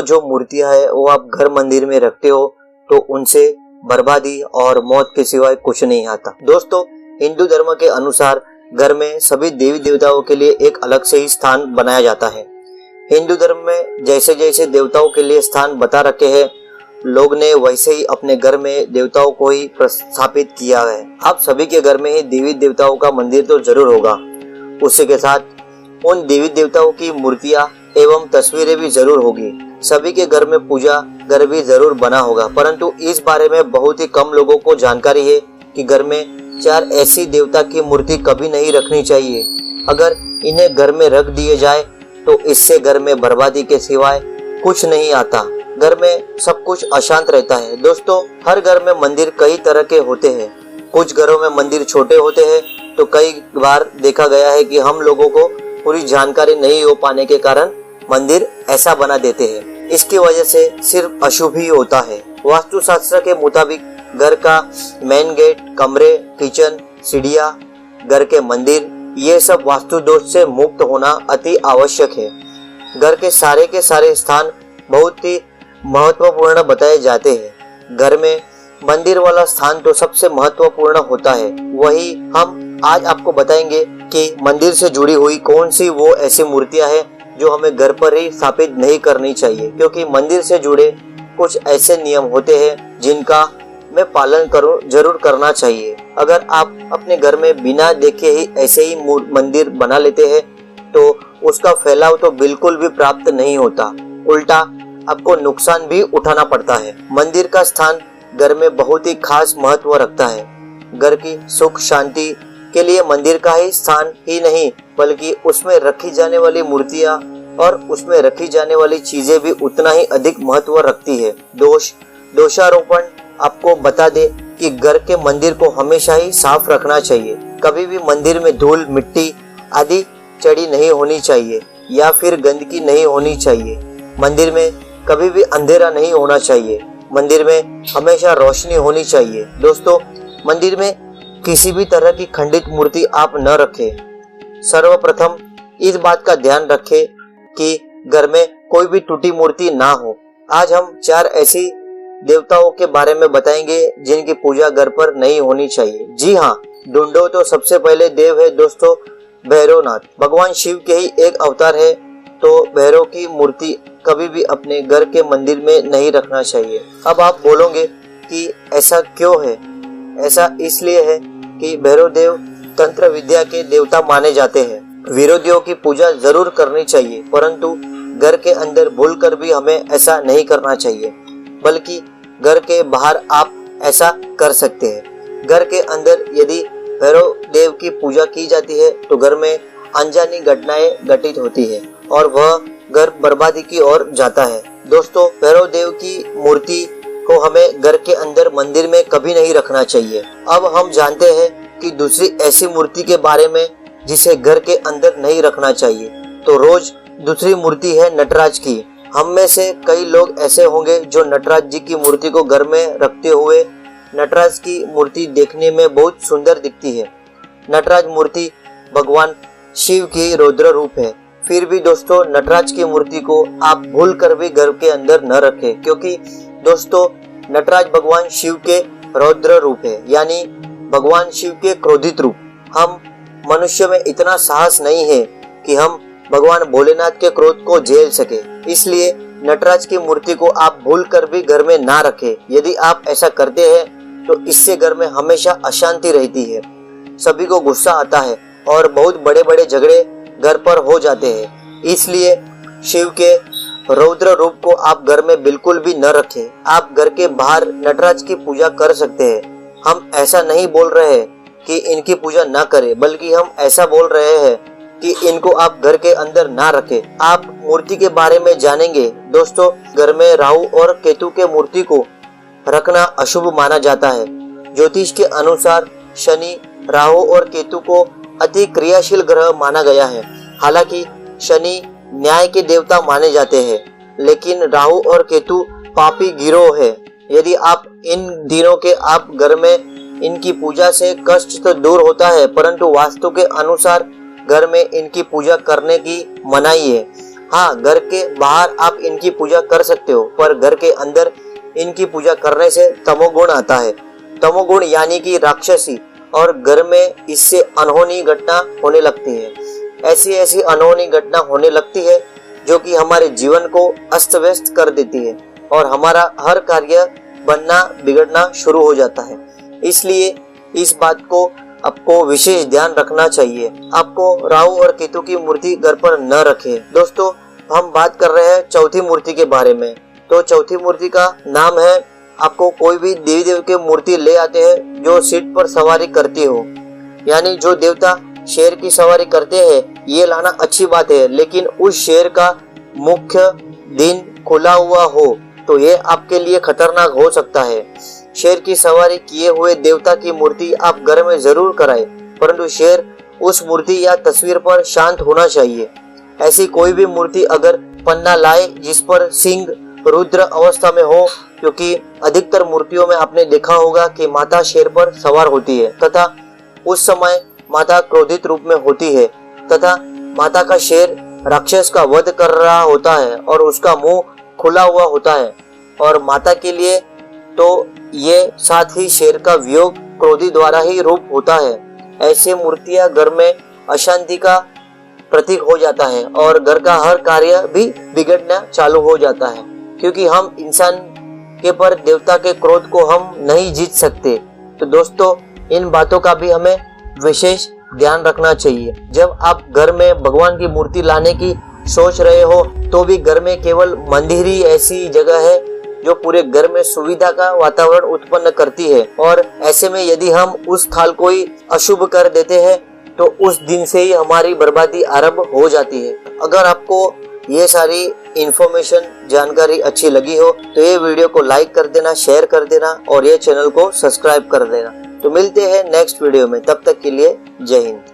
जो मूर्तियां है वो आप घर मंदिर में रखते हो तो उनसे बर्बादी और मौत के सिवाय कुछ नहीं आता। दोस्तों, हिंदू धर्म के अनुसार घर में सभी देवी देवताओं के लिए एक अलग से ही स्थान बनाया जाता है। हिंदू धर्म में जैसे जैसे देवताओं के लिए स्थान बता रखे हैं, लोग ने वैसे ही अपने घर में देवताओं को ही प्रस्थापित किया है। आप सभी के घर में ही देवी देवताओं का मंदिर तो जरूर होगा, उसी के साथ उन देवी देवताओं की मूर्तियां एवं तस्वीरें भी जरूर होगी। सभी के घर में पूजा घर भी जरूर बना होगा, परंतु इस बारे में बहुत ही कम लोगों को जानकारी है कि घर में 4 ऐसी देवता की मूर्ति कभी नहीं रखनी चाहिए। अगर इन्हें घर में रख दिए जाए तो इससे घर में बर्बादी के सिवाय कुछ नहीं आता। घर में सब कुछ अशांत रहता है। दोस्तों, हर घर में मंदिर कई तरह के होते हैं। कुछ घरों में मंदिर छोटे होते हैं तो कई बार देखा गया है कि हम लोगों को पूरी जानकारी नहीं हो पाने के कारण मंदिर ऐसा बना देते हैं। इसकी वजह से सिर्फ अशुभ ही होता है। वास्तुशास्त्र के मुताबिक घर का मेन गेट, कमरे, किचन, सीढ़ियां, घर के मंदिर, ये सब वास्तु दोष से मुक्त होना अति आवश्यक है। घर के सारे स्थान बहुत ही महत्वपूर्ण बताए जाते हैं। घर में मंदिर वाला स्थान तो सबसे महत्वपूर्ण होता है। वही हम आज आपको बताएंगे कि मंदिर से जुड़ी हुई कौन सी वो ऐसी मूर्तियां हैं जो हमें घर पर ही स्थापित नहीं करनी चाहिए, क्योंकि मंदिर से जुड़े कुछ ऐसे नियम होते हैं जिनका में पालन जरूर करना चाहिए। अगर आप अपने घर में बिना देखे ही ऐसे ही मंदिर बना लेते हैं तो उसका फैलाव तो बिल्कुल भी प्राप्त नहीं होता, उल्टा आपको नुकसान भी उठाना पड़ता है। मंदिर का स्थान घर में बहुत ही खास महत्व रखता है। घर की सुख शांति के लिए मंदिर का ही स्थान ही नहीं बल्कि उसमें रखी जाने वाली मूर्तियां और उसमें रखी जाने वाली चीजें भी उतना ही अधिक महत्व रखती है। दोषारोपण आपको बता दे कि घर के मंदिर को हमेशा ही साफ रखना चाहिए। कभी भी मंदिर में धूल, मिट्टी आदि चढ़ी नहीं होनी चाहिए या फिर गंदगी नहीं होनी चाहिए। मंदिर में कभी भी अंधेरा नहीं होना चाहिए। मंदिर में हमेशा रोशनी होनी चाहिए। दोस्तों, मंदिर में किसी भी तरह की खंडित मूर्ति आप न रखें। सर्वप्रथम इस बात का ध्यान रखें कि घर में कोई भी टूटी मूर्ति ना हो। आज हम 4 ऐसी देवताओं के बारे में बताएंगे जिनकी पूजा घर पर नहीं होनी चाहिए। जी हाँ, ढूंढो तो सबसे पहले देव है दोस्तों भैरवनाथ। भगवान शिव के ही एक अवतार है, तो भैरव की मूर्ति कभी भी अपने घर के मंदिर में नहीं रखना चाहिए। अब आप बोलोगे कि ऐसा क्यों है? ऐसा इसलिए है कि भैरव देव तंत्र विद्या के देवता माने जाते हैं। विरोधियों की पूजा जरूर करनी चाहिए, परंतु घर के अंदर भूलकर भी हमें ऐसा नहीं करना चाहिए, बल्कि घर के बाहर आप ऐसा कर सकते हैं। घर के अंदर यदि भैरव देव की पूजा की जाती है तो घर में अनजानी घटनाएं घटित होती है और वह घर बर्बादी की ओर जाता है। दोस्तों, भैरव देव की मूर्ति को हमें घर के अंदर मंदिर में कभी नहीं रखना चाहिए। अब हम जानते हैं कि दूसरी ऐसी मूर्ति के बारे में जिसे घर के अंदर नहीं रखना चाहिए। तो रोज दूसरी मूर्ति है नटराज की। हम में से कई लोग ऐसे होंगे जो नटराज जी की मूर्ति को घर में रखते हुए नटराज की मूर्ति देखने में बहुत सुंदर दिखती है। नटराज मूर्ति भगवान शिव की रौद्र रूप है। फिर भी दोस्तों, नटराज की मूर्ति को आप भूल कर भी घर के अंदर न रखें, क्योंकि दोस्तों नटराज भगवान शिव के रौद्र रूप है, यानी भगवान शिव के क्रोधित रूप। हम मनुष्य में इतना साहस नहीं है कि हम भगवान भोलेनाथ के क्रोध को झेल सके, इसलिए नटराज की मूर्ति को आप भूल कर भी घर में ना रखें। यदि आप ऐसा करते हैं तो इससे घर में हमेशा अशांति रहती है, सभी को गुस्सा आता है और बहुत बड़े बड़े झगड़े घर पर हो जाते हैं। इसलिए शिव के रौद्र रूप को आप घर में बिल्कुल भी न रखें। आप घर के बाहर नटराज की पूजा कर सकते हैं। हम ऐसा नहीं बोल रहे हैं कि इनकी पूजा ना करें, बल्कि हम ऐसा बोल रहे हैं कि इनको आप घर के अंदर ना रखें। आप मूर्ति के बारे में जानेंगे। दोस्तों, घर में राहु और केतु के मूर्ति को रखना अशुभ माना जाता है। ज्योतिष के अनुसार शनि, राहु और केतु को अति क्रियाशील ग्रह माना गया है। हालांकि शनि न्याय के देवता माने जाते हैं, लेकिन राहु और केतु पापी गिरोह है। यदि आप इन दिनों के आप घर में इनकी पूजा से कष्ट तो दूर होता है, परंतु वास्तु के अनुसार घर में इनकी पूजा करने की मनाही है। हाँ, घर के बाहर आप इनकी पूजा कर सकते हो, पर घर के अंदर इनकी पूजा करने से तमोगुण आता है। तमोगुण यानी कि राक्षसी, और घर में इससे अनहोनी घटना होने लगती है। ऐसी अनहोनी घटना होने लगती है जो कि हमारे जीवन को अस्त व्यस्त कर देती है और हमारा हर कार्य बनना बिगड़ना शुरू हो जाता है। इसलिए इस बात को आपको विशेष ध्यान रखना चाहिए। आपको राहु और केतु की मूर्ति घर पर न रखें। दोस्तों, हम बात कर रहे हैं चौथी मूर्ति के बारे में। तो चौथी मूर्ति का नाम है, आपको कोई भी देवी देव की मूर्ति ले आते हैं जो सीट पर सवारी करती हो, यानी जो देवता शेर की सवारी करते हैं, ये लाना अच्छी बात है, लेकिन उस शेर का मुख्य दिन खुला हुआ हो तो ये आपके लिए खतरनाक हो सकता है। शेर की सवारी किए हुए देवता की मूर्ति आप घर में जरूर कराएं, परंतु शेर उस मूर्ति या तस्वीर पर शांत होना चाहिए। ऐसी कोई भी मूर्ति अगर पन्ना लाए जिस पर सिंह रुद्र अवस्था में हो, क्योंकि अधिकतर मूर्तियों में आपने देखा होगा कि माता शेर पर सवार होती है तथा उस समय माता क्रोधित रूप में होती है तथा माता का शेर राक्षस का वध कर रहा होता है और उसका मुंह खुला हुआ होता है, और माता के लिए तो ये साथ ही शेर का वियोग क्रोधी द्वारा ही रूप होता है। ऐसे मूर्तियां घर में अशांति का प्रतीक हो जाता है और घर का हर कार्य भी बिगड़ना चालू हो जाता है, क्योंकि हम इंसान के पर देवता के क्रोध को हम नहीं जीत सकते। तो दोस्तों, इन बातों का भी हमें विशेष ध्यान रखना चाहिए। जब आप घर में भगवान की मूर्ति लाने की सोच रहे हो तो भी घर में केवल मंदिर ही ऐसी जगह है जो पूरे घर में सुविधा का वातावरण उत्पन्न करती है, और ऐसे में यदि हम उस स्थान को ही अशुभ कर देते हैं तो उस दिन से ही हमारी बर्बादी आरंभ हो जाती है। अगर आपको ये सारी इंफॉर्मेशन जानकारी अच्छी लगी हो तो ये वीडियो को लाइक कर देना, शेयर कर देना और ये चैनल को सब्सक्राइब कर देना। तो मिलते हैं नेक्स्ट वीडियो में, तब तक के लिए जय हिंद।